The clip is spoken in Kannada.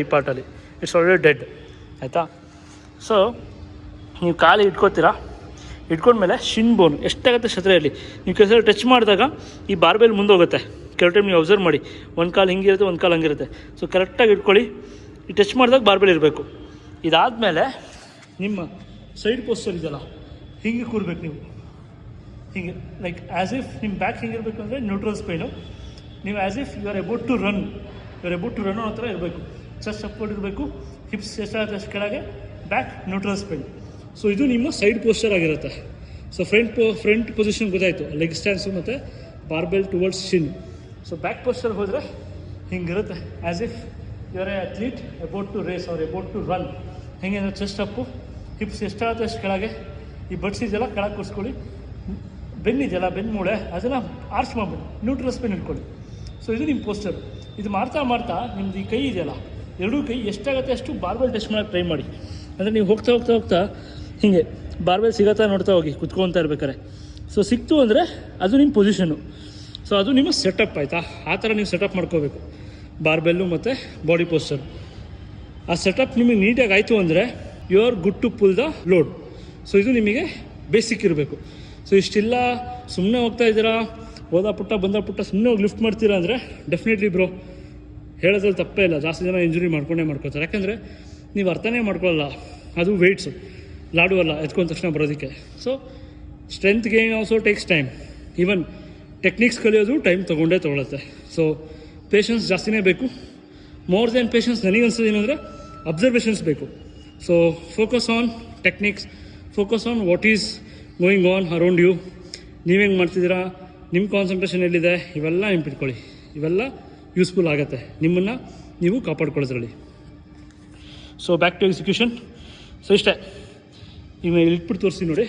ಈ ಪಾರ್ಟಲ್ಲಿ ಇಟ್ಸ್ ಆಲ್ರೆಡಿ ಡೆಡ್ ಆಯಿತಾ. ಸೊ ನೀವು ಕಾಲು ಇಟ್ಕೋತೀರಾ, ಇಟ್ಕೊಂಡ್ಮೇಲೆ ಶಿನ್ ಬೋನ್ ಎಷ್ಟಾಗುತ್ತೆ ಛತ್ರೆಯಲ್ಲಿ ನೀವು ಕೆಲಸ ಟಚ್ ಮಾಡಿದಾಗ ಈ ಬಾರ್ಬೆಲ್ ಮುಂದೆ ಹೋಗುತ್ತೆ. ಕೆಲವು ಟೈಮ್ ನೀವು ಅಬ್ಸರ್ವ್ ಮಾಡಿ, ಒಂದು ಕಾಲು ಹಿಂಗಿರುತ್ತೆ, ಒಂದು ಕಾಲು ಹಂಗಿರುತ್ತೆ. ಸೊ ಕರೆಕ್ಟಾಗಿ ಇಟ್ಕೊಳ್ಳಿ. ಈ ಟಚ್ ಮಾಡಿದಾಗ ಬಾರ್ಬೆಲ್ ಇರಬೇಕು. ಇದಾದಮೇಲೆ ನಿಮ್ಮ ಸೈಡ್ ಪೋಸ್ಚರ್ ಇದೆಯಲ್ಲ, ಹಿಂಗೆ ಕೂರ್ಬೇಕು ನೀವು, ಹಿಂಗೆ ಲೈಕ್ ಆ್ಯಸ್ ಇಫ್ ನಿಮ್ಮ ಬ್ಯಾಕ್ ಹಿಂಗಿರಬೇಕು ಅಂದರೆ ನ್ಯೂಟ್ರಲ್ ಸ್ಪೈನು. ನೀವು as if you are about to run ಅನ್ನೋ ಥರ ಇರಬೇಕು. ಚೆಸ್ಟ್ ಸಪೋರ್ಟ್ ಇರಬೇಕು, ಹಿಪ್ಸ್ ಎಷ್ಟಾಗುತ್ತೆ ಅಷ್ಟು ಕೆಳಗೆ, ಬ್ಯಾಕ್ ನ್ಯೂಟ್ರಲ್ ಸ್ಪೈನ್. ಸೊ ಇದು ನಿಮ್ಮ ಸೈಡ್ ಪೋಸ್ಚರ್ ಆಗಿರುತ್ತೆ. ಸೊ ಫ್ರಂಟ್ ಪೊಸಿಷನ್ ಗೊತ್ತಾಯಿತು, ಲೆಗ್ ಸ್ಟ್ಯಾಂಡ್ಸು ಮತ್ತು barbell towards shin. So back posture ಹೋದರೆ ಹಿಂಗಿರುತ್ತೆ, as if you are a athlete about to race or about to run. ಹೆಂಗೆ ಅಂದರೆ ಚೆಸ್ಟ್ ಅಪ್ಪು, ಹಿಪ್ಸ್ ಎಷ್ಟಾಗುತ್ತೆ ಅಷ್ಟು ಕೆಳಗೆ, ಈ ಬಡ್ಸ್ ಇದೆಲ್ಲ ಕೆಳಗೆ ಕೂರಿಸ್ಕೊಳ್ಳಿ. ಬೆನ್ನಿದೆಯಲ್ಲ, ಬೆನ್ನು ಮೂಳೆ ಅದನ್ನು ಆರ್ಚ್ ಮಾಡ್ಬಿಡಿ, ನ್ಯೂಟ್ರಲ್ ಸ್ಪೈನ್ ಇಟ್ಕೊಳ್ಳಿ. ಸೊ ಇದು ನಿಮ್ಮ ಪೋಸ್ಚರ್. ಇದು ಮಾಡ್ತಾ ಮಾಡ್ತಾ ನಿಮ್ದು ಈ ಕೈ ಇದೆಯಲ್ಲ, ಎರಡೂ ಕೈ ಎಷ್ಟಾಗುತ್ತೆ ಅಷ್ಟು ಬಾರ್ಬೆಲ್ ಟೆಸ್ಟ್ ಮಾಡೋಕ್ಕೆ ಟ್ರೈ ಮಾಡಿ. ಅಂದರೆ ನೀವು ಹೋಗ್ತಾ ಹೋಗ್ತಾ ಹೋಗ್ತಾ ಹೀಗೆ ಬಾರ್ಬೆಲ್ ಸಿಗತ್ತಾ ನೋಡ್ತಾ ಹೋಗಿ ಕುತ್ಕೊತಾ ಇರ್ಬೇಕಾರೆ. ಸೊ ಸಿಕ್ತು ಅಂದರೆ ಅದು ನಿಮ್ಮ ಪೊಸಿಷನ್ನು. ಸೊ ಅದು ನಿಮ್ಮ ಸೆಟಪ್ ಆಯಿತಾ. ಆ ಥರ ನೀವು ಸೆಟಪ್ ಮಾಡ್ಕೋಬೇಕು ಬಾರ್ಬೆಲ್ಲು ಮತ್ತು ಬಾಡಿ ಪೋಸ್ಚರ್. ಆ ಸೆಟಪ್ ನಿಮಗೆ ನೀಟಾಗಿ ಆಯಿತು ಅಂದರೆ you are good to pull the load. So ಇದು ನಿಮಗೆ ಬೇಸಿಕ್ ಇರಬೇಕು. ಸೊ ಇಷ್ಟೆಲ್ಲ ಸುಮ್ಮನೆ ಹೋಗ್ತಾ ಇದ್ದೀರಾ, ಹೋದ ಪುಟ್ಟ ಬಂದ ಪುಟ್ಟ ಸುಮ್ಮನೆ ಹೋಗಿ ಲಿಫ್ಟ್ ಮಾಡ್ತೀರಾ ಅಂದರೆ ಡೆಫಿನೆಟ್ಲಿ ಬ್ರೋ ಹೇಳೋದ್ರಲ್ಲಿ ತಪ್ಪೇ ಇಲ್ಲ. ಜಾಸ್ತಿ ಜನ ಇಂಜುರಿ ಮಾಡ್ಕೊಳ್ತಾರೆ. ಯಾಕೆಂದರೆ ನೀವು ಅರ್ಥನೇ ಮಾಡ್ಕೊಳ್ಳಲ್ಲ, ಅದು ವೆಯ್ಟ್ಸು ಲಾಡು ಅಲ್ಲ ಎತ್ಕೊಂಡ ತಕ್ಷಣ ಬರೋದಕ್ಕೆ. So strength gain also takes time. Even techniques ಕಲಿಯೋದು ಟೈಮ್ ತೊಗೊಳುತ್ತೆ. ಸೊ ಪೇಷನ್ಸ್ ಜಾಸ್ತಿನೇ ಬೇಕು. ಮೋರ್ ದೆನ್ ಪೇಷನ್ಸ್ ನನಗೆ ಅನ್ಸೋದು ಏನಂದರೆ ಅಬ್ಸರ್ವೇಷನ್ಸ್ ಬೇಕು. So focus on techniques, focus on what is going on around you. ನೀವು ಹೆಂಗೆ ಮಾಡ್ತಿದ್ದೀರಾ, ನಿಮ್ಮ ಕಾನ್ಸಂಟ್ರೇಷನ್ ಎಲ್ಲಿದೆ, ಇವೆಲ್ಲ ನೆನ್ಪಿಟ್ಕೊಳ್ಳಿ. ಇವೆಲ್ಲ ಯೂಸ್ಫುಲ್ ಆಗುತ್ತೆ ನಿಮ್ಮನ್ನು ನೀವು ಕಾಪಾಡ್ಕೊಳ್ಳೋದ್ರಲ್ಲಿ. So back to execution. So ಇಷ್ಟೇ, ಈಗ ಇಟ್ಬಿಟ್ಟು ತೋರಿಸಿ ನೋಡಿ.